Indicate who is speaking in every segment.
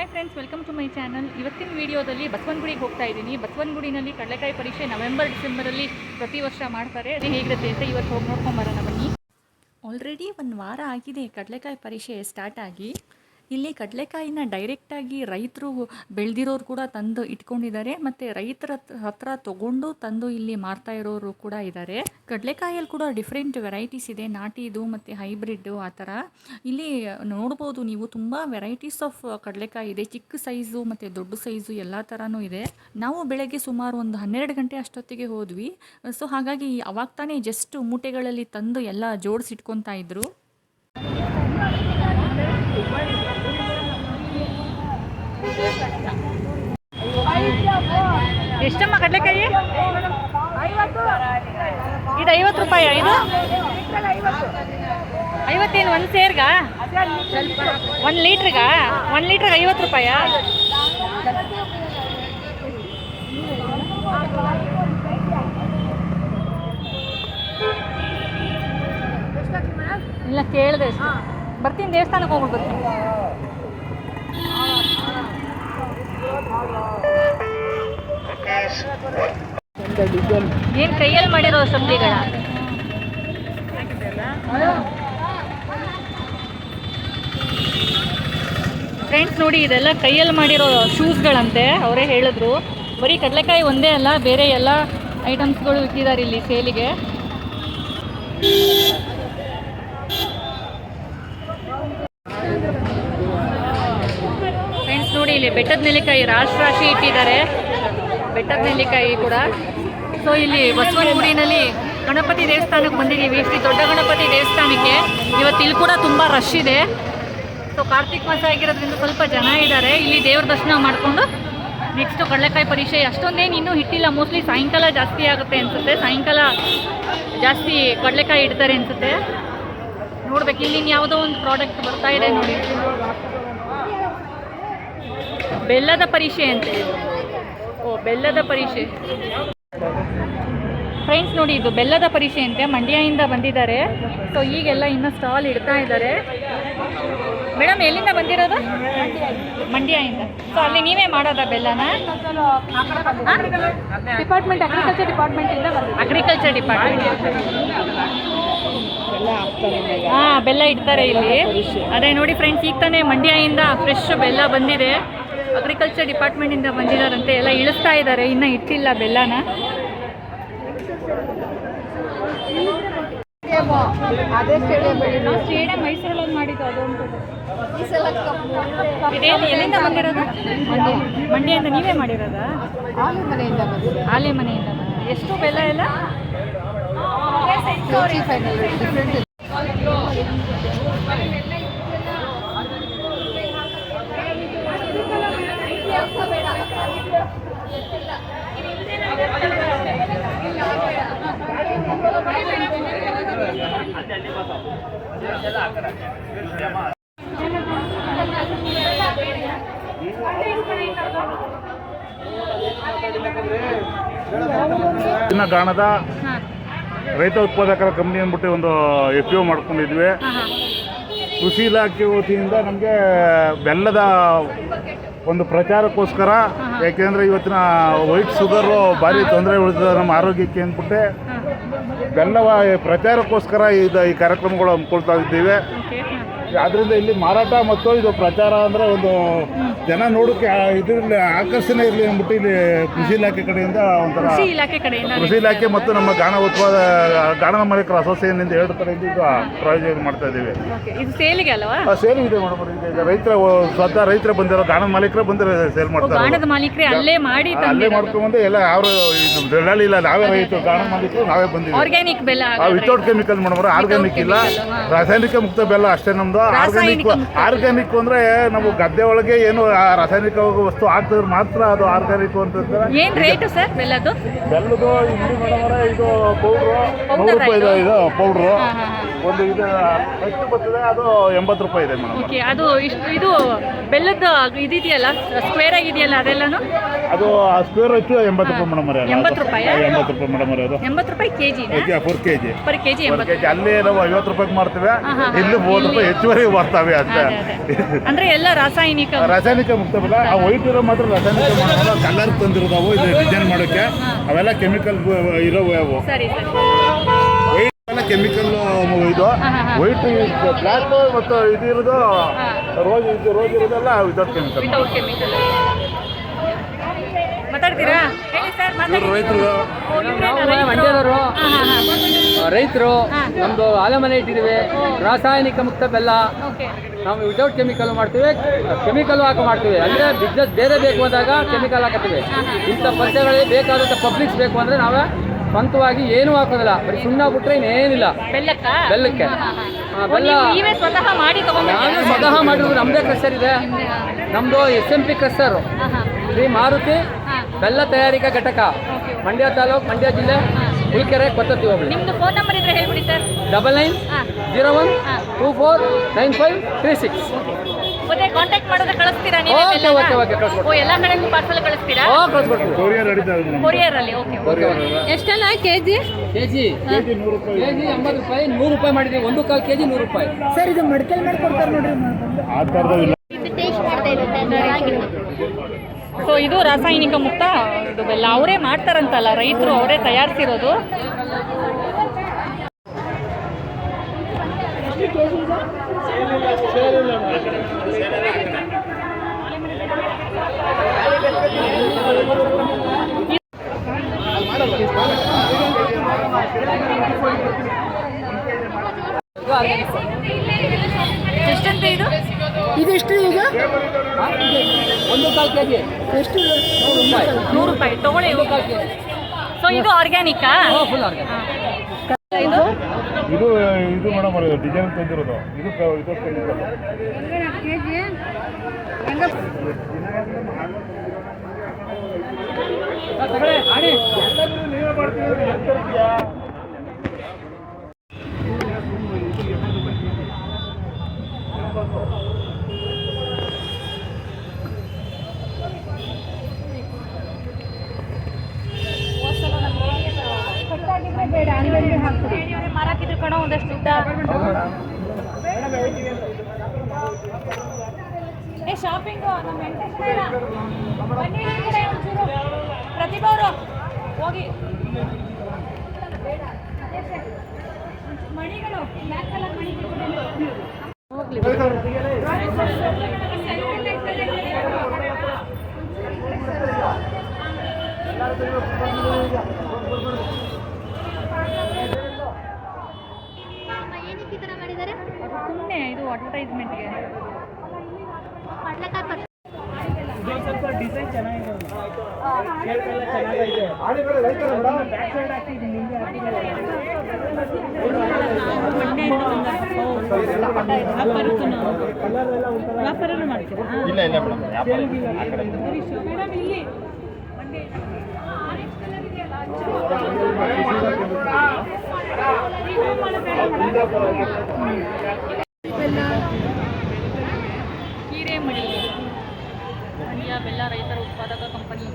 Speaker 1: Hi friends, welcome to my channel. ಇವತ್ತಿನ ವಿಡಿಯೋದಲ್ಲಿ ಬಸವನಗುಡಿಗೆ ಹೋಗ್ತಾ ಇದ್ದೀನಿ. ಬಸವನಗುಡಿನಲ್ಲಿ ಕಡಲೆಕಾಯಿ ಪರೀಕ್ಷೆ ಡಿಸೆಂಬರಲ್ಲಿ ಪ್ರತಿ ವರ್ಷ ಮಾಡ್ತಾರೆ. ಅದು ಹೇಗಿರುತ್ತೆ ಅಂತ ಇವತ್ತು ಹೋಗಿ ನೋಡ್ಕೊಂಬರೋಣ ಬನ್ನಿ. ಆಲ್ರೆಡಿ ಒಂದು ವಾರ ಆಗಿದೆ ಕಡಲೆಕಾಯಿ ಪರೀಕ್ಷೆ ಸ್ಟಾರ್ಟ್ ಆಗಿ. ಇಲ್ಲಿ ಕಡಲೆಕಾಯಿನ ಡೈರೆಕ್ಟಾಗಿ ರೈತರು ಬೆಳೆದಿರೋರು ಕೂಡ ತಂದು ಇಟ್ಕೊಂಡಿದ್ದಾರೆ, ಮತ್ತು ರೈತರ ಹತ್ರ ತೊಗೊಂಡು ತಂದು ಇಲ್ಲಿ ಮಾರ್ತಾ ಇರೋರು ಕೂಡ ಇದ್ದಾರೆ. ಕಡಲೆಕಾಯಲ್ಲಿ ಕೂಡ ಡಿಫ್ರೆಂಟ್ ವೆರೈಟೀಸ್ ಇದೆ, ನಾಟಿದು ಮತ್ತು ಹೈಬ್ರಿಡ್ಡು ಆ ಥರ. ಇಲ್ಲಿ ನೋಡ್ಬೋದು ನೀವು, ತುಂಬ ವೆರೈಟೀಸ್ ಆಫ್ ಕಡಲೆಕಾಯಿ ಇದೆ. ಚಿಕ್ಕ ಸೈಜು ಮತ್ತು ದೊಡ್ಡ ಸೈಜು ಎಲ್ಲ ಥರನೂ ಇದೆ. ನಾವು ಬೆಳಗ್ಗೆ ಸುಮಾರು ಒಂದು 12 ಗಂಟೆ ಅಷ್ಟೊತ್ತಿಗೆ ಹೋದ್ವಿ. ಸೊ ಹಾಗಾಗಿ ಅವಾಗ ತಾನೇ ಜಸ್ಟ್ ಮೂಟೆಗಳಲ್ಲಿ ತಂದು ಎಲ್ಲ ಜೋಡಿಸಿಟ್ಕೊತಾ ಇದ್ರು. ಎಷ್ಟಮ್ಮ ಕಡಲೆಕಾಯಿ? ಇದು 50 ರೂಪಾಯಿ. ಇದು 50 ಒಂದು ಸೇರ್ಗಾ? 1 ಲೀಟ್ರಿಗಾ? 1 ಲೀಟ್ರಿಗೆ 50 ರೂಪಾಯಾ? ಇಲ್ಲ, ಕೇಳಿದೆ. ಬರ್ತೀನಿ, ದೇವಸ್ಥಾನಕ್ಕೆ ಹೋಗ್ಬಿಟ್ಟು ಬರ್ತೀನಿ. ಏನು ಕೈಯಲ್ಲಿ ಮಾಡಿರೋ ಸಬ್ಜಿಗಳ? ಫ್ರೆಂಡ್ಸ್ ನೋಡಿ, ಇದೆಲ್ಲ ಕೈಯಲ್ಲಿ ಮಾಡಿರೋ ಶೂಸ್ಗಳಂತೆ. ಅವರೇ ಹೇಳಿದ್ರು. ಬರೀ ಕಡಲೆಕಾಯಿ ಒಂದೇ ಅಲ್ಲ, ಬೇರೆ ಎಲ್ಲ ಐಟಮ್ಸ್ಗಳು ಇಟ್ಟಿದ್ದಾರೆ ಇಲ್ಲಿ ಸೇಲಿಗೆ. ಫ್ರೆಂಡ್ಸ್ ನೋಡಿ, ಇಲ್ಲಿ ಬೆಟ್ಟದ ನೆಲ್ಲಿಕಾಯಿ ರಾಶಿ ಇಟ್ಟಿದ್ದಾರೆ. ಬೆಟ್ಟದ ನೆಲ್ಲಿಕಾಯಿ ಕೂಡ. ಸೊ ಇಲ್ಲಿ ಬಸವನಗುಡಿನಲ್ಲಿ ಗಣಪತಿ ದೇವಸ್ಥಾನಕ್ಕೆ ಬಂದಿದ್ದೀವಿ, ಶ್ರೀ ದೊಡ್ಡ ಗಣಪತಿ ದೇವಸ್ಥಾನಕ್ಕೆ. ಇವತ್ತು ಇಲ್ಲಿ ಕೂಡ ತುಂಬ ರಶ್ ಇದೆ. ಸೊ ಕಾರ್ತಿಕ್ ಮಾಸ ಆಗಿರೋದ್ರಿಂದ ಸ್ವಲ್ಪ ಜನ ಇದ್ದಾರೆ. ಇಲ್ಲಿ ದೇವ್ರ ದರ್ಶನ ಮಾಡಿಕೊಂಡು ನೆಕ್ಸ್ಟು ಕಡಲೆಕಾಯಿ ಪರೀಕ್ಷೆ. ಅಷ್ಟೊಂದೇನು ಇನ್ನೂ ಹಿಟ್ಟಿಲ್ಲ, ಮೋಸ್ಟ್ಲಿ ಸಾಯಂಕಾಲ ಜಾಸ್ತಿ ಆಗುತ್ತೆ ಅನಿಸುತ್ತೆ. ಸಾಯಂಕಾಲ ಜಾಸ್ತಿ ಕಡಲೆಕಾಯಿ ಇಡ್ತಾರೆ ಅನಿಸುತ್ತೆ. ನೋಡ್ಬೇಕು, ಇಲ್ಲಿ ಯಾವುದೋ ಒಂದು ಪ್ರಾಡಕ್ಟ್ ಬರ್ತಾ ಇದೆ ನೋಡಿ, ಬೆಲ್ಲದ ಪರೀಕ್ಷೆ ಅಂತೆ. ಓ, ಬೆಲ್ಲದ ಪರೀಕ್ಷೆ. ಫ್ರೆಂಡ್ಸ್ ನೋಡಿ, ಇದು ಬೆಲ್ಲದ ಪರೀಕ್ಷೆ ಅಂತೆ. ಮಂಡ್ಯದಿಂದ ಬಂದಿದ್ದಾರೆ. ಸೊ ಈಗೆಲ್ಲ ಇನ್ನೂ ಸ್ಟಾಲ್ ಇಡ್ತಾ ಇದ್ದಾರೆ. ಮೇಡಮ್, ಎಲ್ಲಿಂದ ಬಂದಿರೋದು? ಮಂಡ್ಯದಿಂದ. ಸೊ ಅಲ್ಲಿ ನೀವೇ ಮಾಡೋದಾ ಬೆಲ್ಲನ? ಡಿಪಾರ್ಟ್ಮೆಂಟ್, ಅಗ್ರಿಕಲ್ಚರ್ ಡಿಪಾರ್ಟ್ಮೆಂಟಿಂದ ಬಂದಿದೆ. Agriculture department. ಹಾಂ, ಬೆಲ್ಲ ಇಡ್ತಾರೆ ಇಲ್ಲಿ. ಅದೇ ನೋಡಿ ಫ್ರೆಂಡ್ಸ್, ಈಗ ತಾನೇ ಮಂಡ್ಯದಿಂದ ಫ್ರೆಶ್ ಬೆಲ್ಲ ಬಂದಿದೆ. ಅಗ್ರಿಕಲ್ಚರ್ ಡಿಪಾರ್ಟ್ಮೆಂಟಿಂದ ಬಂದಿದ್ದಾರಂತೆ. ಎಲ್ಲ ಇಳಿಸ್ತಾ ಇದ್ದಾರೆ, ಇನ್ನೂ ಇಟ್ಟಿಲ್ಲ ಬೆಲ್ಲನ. ಅದೇ ಸ್ಟೇಡಿಯಂ ಮೈಸೂರಲ್ಲಿ ಮಾಡಿದ್ದು ಅದೊಂದು. ಇದೇನು ಎಲ್ಲಿಂದ ಬಂದಿರೋದು? ಮಂಡ್ಯದಿಂದ. ನೀವೇ ಮಾಡಿರೋದಾ? ಆಲೆ ಮನೆಯಿಂದ. ಎಷ್ಟು ಬೆಲ್ಲ ಎಲ್ಲ?
Speaker 2: ಗಾಣದ ರೈತ ಉತ್ಪಾದಕರ ಕಂಪ್ನಿ ಅಂದ್ಬಿಟ್ಟು ಒಂದು FPO ಮಾಡ್ಕೊಂಡಿದ್ವಿ. ಕೃಷಿ ಇಲಾಖೆ ವತಿಯಿಂದ ನಮಗೆ ಬೆಲ್ಲದ ಒಂದು ಪ್ರಚಾರಕ್ಕೋಸ್ಕರ, ಯಾಕೆಂದರೆ ಇವತ್ತಿನ ವೈಟ್ ಶುಗರು ಭಾರಿ ತೊಂದರೆ ಉಳಿತದೆ ನಮ್ಮ ಆರೋಗ್ಯಕ್ಕೆ ಅಂದ್ಬಿಟ್ಟು ಬೆಲ್ಲವ ಪ್ರಚಾರಕ್ಕೋಸ್ಕರ ಈ ಕಾರ್ಯಕ್ರಮಗಳು ಹಮ್ಮಿಕೊಳ್ತಾ ಇದ್ದೀವಿ. ಆದ್ದರಿಂದ ಇಲ್ಲಿ ಮಾರಾಟ ಮತ್ತು ಇದು ಪ್ರಚಾರ ಅಂದರೆ ಒಂದು ಜನ ನೋಡೋಕ್ಕೆ ಇದರಲ್ಲಿ ಆಕರ್ಷಣೆ ಇರಲಿ ಅಂದ್ಬಿಟ್ಟು ಇಲ್ಲಿ ಕೃಷಿ ಇಲಾಖೆ ಕಡೆಯಿಂದ ಒಂಥರ ಕೃಷಿ ಇಲಾಖೆ ಮತ್ತು ನಮ್ಮ ಗಾಣದ ಮಾಲೀಕರ ಅಸೋಸಿಯೇಷನ್ನಿಂದ 2 ಕಡೆಯಿಂದ ಇದು ಪ್ರಾಯೋಜನೆ ಮಾಡ್ತಾ ಇದ್ದೀವಿ. ಸೇಲ್ ಇದೆ ಮೇಡಮ್. ಈಗ ಸ್ವತಃ ರೈತರೇ ಬಂದಿರೋ, ಗಾಣದ ಮಾಲೀಕರೇ ಬಂದಿರೋ ಸೇಲ್ ಮಾಡ್ತಾರೆ. ಅಲ್ಲೇ ಮಾಡ್ಕೊಂಡು ಎಲ್ಲ ಅವರು ದಲ್ಲಾಳಿ ಇಲ್ಲ, ನಾವೇ ರೈತರು, ಗಾಣದ ಮಾಲೀಕರು ನಾವೇ ಬಂದಿದ್ದೀವಿ. ವಿತೌಟ್ ಕೆಮಿಕಲ್ ಮೇಡಮ್, ಆರ್ಗ್ಯಾನಿಕ್ ಇಲ್ಲ, ರಾಸಾಯನಿಕ ಮುಕ್ತ ಬೆಲ್ಲ ಅಷ್ಟೇ ನಮ್ದು. ಆರ್ಗ್ಯಾನಿಕ್ ಅಂದ್ರೆ ನಾವು ಗದ್ದೆ ಒಳಗೆ ಏನು ರಾಸಾಯನಿಕ ವಸ್ತು ಹಾಕಿದ್ರೆ ಮಾತ್ರ ಅದು ಆರ್ಗ್ಯಾನಿಕ್ ಅಂತ.
Speaker 1: ಏನು ರೇಟು ಸರ್ ಬೆಲ್ಲದು?
Speaker 2: ಇಲ್ಲಿ ಮೇಡಮ್ ಇದು ಪೌಡ್ರು 100 ರೂಪಾಯಿ ಇದೆ. ಇದು ಪೌಡ್ರು ಒಂದು ಇದು ಎಷ್ಟು ಬರ್ತದೆ ಅದು 80 ರೂಪಾಯಿ ಇದೆ ಮೇಡಮ್.
Speaker 1: ಓಕೆ, ಅದು ಇದು ಬೆಲ್ಲದ ಇದೆಯಲ್ಲ, ಸ್ಕ್ವೇರ್ ಆಗಿದೆಯಲ್ಲ ಅದೆಲ್ಲನು?
Speaker 2: ಅದು ಆ ಸ್ಕ್ವೇರ್ ಹೆಚ್ಚು 80 ರೂಪಾಯಿ ಮೇಡಮ್.
Speaker 1: 80 ರೂಪಾಯಿ?
Speaker 2: 80 ರೂಪಾಯಿ ಮೇಡಮ್. ಅದು
Speaker 1: 80 ರೂಪಾಯಿ KG?
Speaker 2: Per KG.
Speaker 1: Per KG 80.
Speaker 2: ಅಲ್ಲಿ ನಾವು 50 ರೂಪಾಯಿಗೆ ಮಾಡ್ತೀವಿ, ಇಲ್ಲಿ 30 ರೂಪಾಯಿ ಹೆಚ್ಚುವರಿ ಬರ್ತವೆ ಅಷ್ಟೇ.
Speaker 1: ಅಂದ್ರೆ ಎಲ್ಲ ರಾಸಾಯನಿಕ
Speaker 2: ಮುಕ್ತ ಬಲ್ಲ. ಆ ವೈಟ್ ಇರೋ ಮಾತ್ರ ರಾಸಾಯನಿಕ ಮಾಡಲ್ಲ, ಕಲರ್ ತಂದಿರೋದಾವು ಇದು ಡಿಸೈನ್ ಮಾಡೋಕ್ಕೆ. ಅವೆಲ್ಲ ಕೆಮಿಕಲ್ ಇರೋವು ಅವು.
Speaker 1: ಸರಿ ಸರಿ.
Speaker 2: ವೈಟ್ ಎಲ್ಲ ಕೆಮಿಕಲ್ ಇದು. ವೈಟ್ ಬ್ಲ್ಯಾಕ್ ಮತ್ತು ಇದು ಇರೋದು ರೋಜ್ ಇರೋದೆಲ್ಲ ವಿತೌಟ್ ಕೆಮಿಕಲ್.
Speaker 1: ಮಾತಾಡ್ತೀರಾ? ಹೇಳಿ ಸರ್.
Speaker 2: ರೈತರು
Speaker 3: ಮಂಡ್ಯದವರು ರೈತರು ನಮ್ಮದು ಆಲೆಮನೆ ಇಟ್ಟಿದ್ದೀವಿ. ರಾಸಾಯನಿಕ ಮುಕ್ತ ಬೆಲ್ಲ. ನಾವು ವಿತೌಟ್ ಕೆಮಿಕಲ್ ಮಾಡ್ತೀವಿ, ಕೆಮಿಕಲ್ ಹಾಕಿ ಮಾಡ್ತೀವಿ. ಅಂದರೆ ಬಿಸ್ನೆಸ್ ಬೇರೆ ಬೇಕು ಅಂದಾಗ ಕೆಮಿಕಲ್ ಹಾಕತ್ತೀವಿ. ಇಂಥ ಪದ್ಯಗಳಿಗೆ ಬೇಕಾದಂಥ ಪಬ್ಲಿಕ್ಸ್ ಬೇಕು ಅಂದರೆ ನಾವೇ ಸ್ವಂತವಾಗಿ ಏನೂ ಹಾಕೋದಿಲ್ಲ, ಬರೀ ಸುಣ್ಣ ಬಿಟ್ರೆ ಇನ್ನೇನಿಲ್ಲ. ಬೆಲ್ಲಕ್ಕೆ ಬೆಲ್ಲ ನಾನು ಸ್ವತಃ ಮಾಡಿರೋದು. ನಮ್ಮದೇ ಕ್ರಷರ್ ಇದೆ, ನಮ್ಮದು SMP ಕ್ರಷರು, ಶ್ರೀ ಮಾರುತಿ ಬೆಲ್ಲ ತಯಾರಿಕಾ ಘಟಕ, ಮಂಡ್ಯ ತಾಲೂಕು, ಮಂಡ್ಯ ಜಿಲ್ಲೆ, ಹುಲ್ಕೆರೆ, ಕೊತ್ತತ್ತಿ ಹೋಬಳಿ.
Speaker 1: ನಿಮ್ಮದು ಫೋನ್ ನಂಬರ್ ಇದ್ರೆ ಹೇಳ್ಬಿಡಿ ಸರ್.
Speaker 3: 9901253536.
Speaker 1: ಮತ್ತೆ ಕಾಂಟ್ಯಾಕ್ಟ್ ಮಾಡಿದ್ರೆ ಕಳಿಸ್ತೀರಾ ನೀವು? ಎಲ್ಲ ಕಡೆಗೂ ಪಾರ್ಸಲ್ ಕಳಿಸ್ತೀರಾ? ಕೊರಿಯರ್ ಅಲ್ಲಿ. ಓಕೆ. ಎಷ್ಟೆಲ್ಲ ಕೆಜಿ?
Speaker 3: ಕೆಜಿ 80 ರೂಪಾಯಿ, 100 ರೂಪಾಯಿ ಮಾಡಿದ್ದೀವಿ. 1/4 ಕೆಜಿ 100 ರೂಪಾಯಿ.
Speaker 4: ಸರ್ ಇದು ಮಡಿಕಲ್ ಮಾಡ್ಕೊಡ್ತಾರೆ ನೋಡ್ರಿ.
Speaker 1: ಸೊ ಇದು ರಾಸಾಯನಿಕ ಮುಕ್ತ ಇದು ಬೆಲ್ಲ. ಅವರೇ ಮಾಡ್ತಾರಂತಲ್ಲ, ರೈತರು ಅವರೇ ತಯಾರಿಸಿರೋದು. ಎಷ್ಟಂತೆ ಇದು?
Speaker 4: ಇದೆಷ್ಟು ಈಗ?
Speaker 3: 1/4 ಕೆಜಿ
Speaker 4: ಎಷ್ಟು?
Speaker 1: 100 ರೂಪಾಯಿ ತಗೊಳ್ಳಿ. ಸೊ ಇದು ಆರ್ಗ್ಯಾನಿಕ್ಕಾ?
Speaker 3: Full organic.
Speaker 1: ಇದು
Speaker 2: ಇದು ಇದು ಮೇಡಮ್ ಡಿಸೈನ್ ತಂದಿರೋದು. ಇದು ಕೆಮಿಕಲ್.
Speaker 1: ಮಾರಾಕಿದ್ರು ಕಣೋ ಒಂದಷ್ಟು ದುಡ್ಡ. ಶಾಪಿಂಗು ನಮ್ಮ ಪ್ರತಿಭಾ ಅವರು ಹೋಗಿ ಮಣಿಗಳು ಬ್ಲ್ಯಾಕ್ ಕಲರ್ ಮಣಿಗಳು ಹೋಗ್ಲಿ. ಸುಮ್ಮನೆ ಇದು ಅಡ್ವರ್ಟೈಸ್ಮೆಂಟ್ಗೆ.
Speaker 4: ಸ್ವಲ್ಪ ಡಿಸೈನ್ ಚೆನ್ನಾಗಿದೆ. ವ್ಯಾಪಾರ ಮಾಡ್ತೀರಾ?
Speaker 2: ಇಲ್ಲ ಇಲ್ಲ ಮೇಡಮ್,
Speaker 4: ಮೇಡಮ್ ಇಲ್ಲಿ
Speaker 1: ಹಿರೇಮಣಿ ಮಂಡ್ಯ ಬೆಲ್ಲ ರೈತರ ಉತ್ಪಾದಕ ಕಂಪನಿ.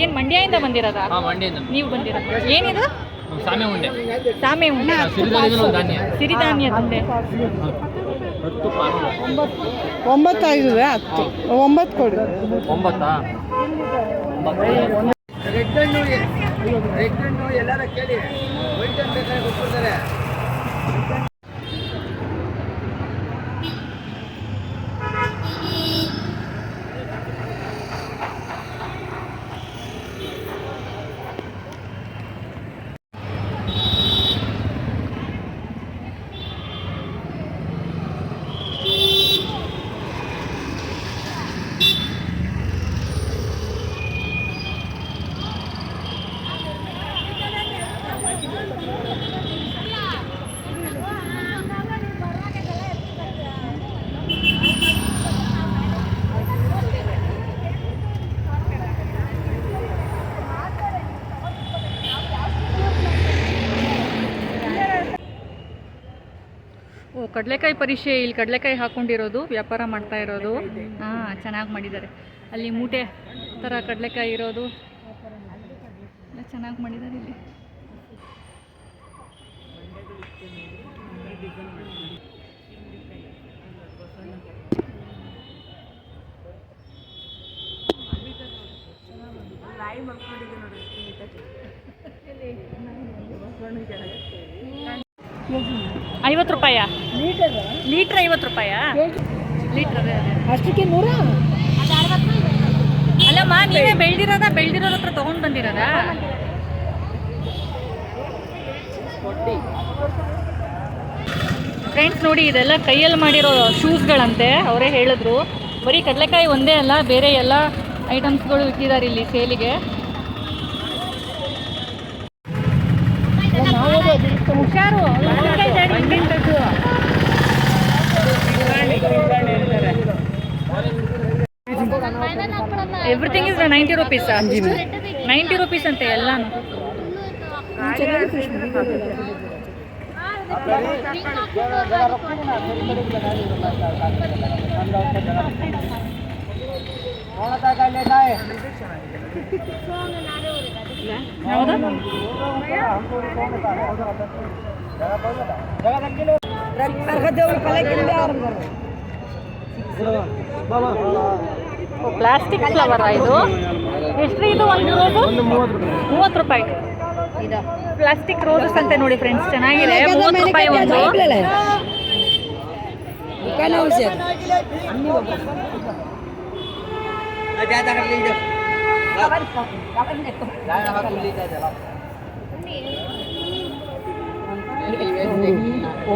Speaker 1: ಏನು ಮಂಡ್ಯದಿಂದ ಬಂದಿರೋದಾ?
Speaker 3: ಮಂಡ್ಯದಿಂದ
Speaker 1: ನೀವು ಬಂದಿರೋದು ಏನಿದು?
Speaker 3: ಸಾಮೆ ಉಂಡೆ.
Speaker 1: ಸಾಮೆ ಉಂಡೆ, ಸಿರಿಧಾನ್ಯದ ಉಂಡೆ.
Speaker 4: 9 ಆಗಿದೆ. 10 9 ಕೊಡಿ.
Speaker 3: 9
Speaker 5: ರೆಡ್ ಹಣ್ಣು ಎಲ್ಲಾರ ಕೇಳಿ, ವೈಟ್ ಹಣ್ಣು ಬೇಕಾದ್ರೆ ಕೊಟ್ಬಿಡ್ತಾರೆ.
Speaker 1: ಓ ಕಡಲೆಕಾಯಿ ಪರಿಷೆ, ಇಲ್ಲಿ ಕಡಲೆಕಾಯಿ ಹಾಕ್ಕೊಂಡಿರೋದು ವ್ಯಾಪಾರ ಮಾಡ್ತಾ ಇರೋದು. ಹಾಂ ಚೆನ್ನಾಗಿ ಮಾಡಿದ್ದಾರೆ. ಅಲ್ಲಿ ಮೂಟೆ ಥರ ಕಡಲೆಕಾಯಿ ಇರೋದು ಎಲ್ಲ ಚೆನ್ನಾಗಿ ಮಾಡಿದ್ದಾರೆ ಇಲ್ಲಿ. ₹50 ಲೀಟ್ರ್ 50 ಲೀಟ್ರ್ ಅದೇ
Speaker 4: ಅಷ್ಟಕ್ಕೆ 100.
Speaker 1: ಅಲ್ಲಮ್ಮ ನೀವೇ ಬೆಳ್ದಿರೋರ ಹತ್ರ ತೊಗೊಂಡು ಬಂದಿರೋದಾ? ಫ್ರೆಂಡ್ಸ್ ನೋಡಿ, ಇದೆಲ್ಲ ಕೈಯಲ್ಲಿ ಮಾಡಿರೋ ಶೂಸ್ಗಳಂತೆ. ಅವರೇ ಹೇಳಿದ್ರು ಬರೀ ಕಡಲೆಕಾಯಿ ಒಂದೇ ಅಲ್ಲ, ಬೇರೆ ಎಲ್ಲ ಐಟಮ್ಸ್ಗಳು ಇಟ್ಟಿದ್ದಾರೆ ಇಲ್ಲಿ ಸೇಲಿಗೆ. ಹುಷಾರು, ಎವ್ರಿಥಿಂಗ್ ಇಸ್ ₹90. ₹90 ಅಂತೆ ಎಲ್ಲಾನು. ಪ್ಲಾಸ್ಟಿಕ್ ಫ್ಲವರ್ ಇದು ಎಷ್ಟು? ಇದು ಒಂದು ₹30. ಪ್ಲಾಸ್ಟಿಕ್ ರೋಸಸ್ ಅಂತೆ ನೋಡಿ ಫ್ರೆಂಡ್ಸ್, ಚೆನ್ನಾಗಿದೆ. ₹30 ಒಂದು.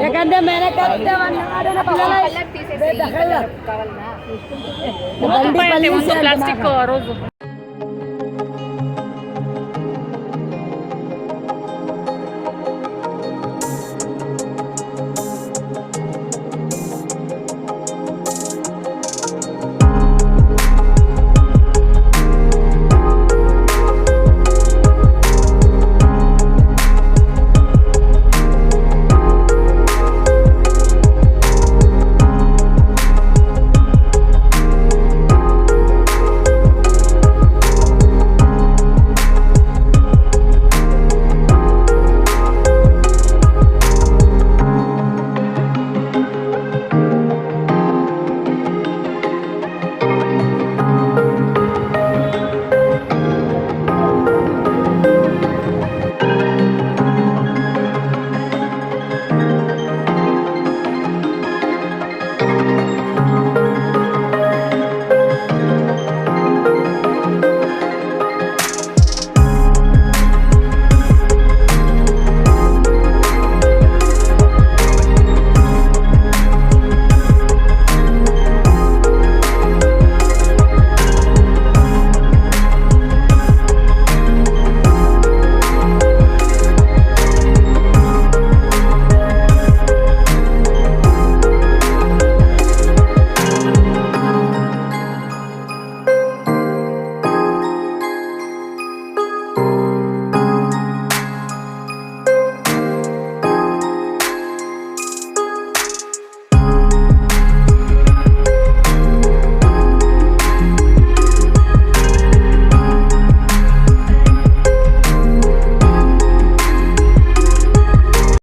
Speaker 4: ಯಾಕಂದ್ರೆ ಮೇಲೆ
Speaker 1: ₹30 ಅಂತೆ ಒಂದು ಪ್ಲಾಸ್ಟಿಕ್ ರೋಸು.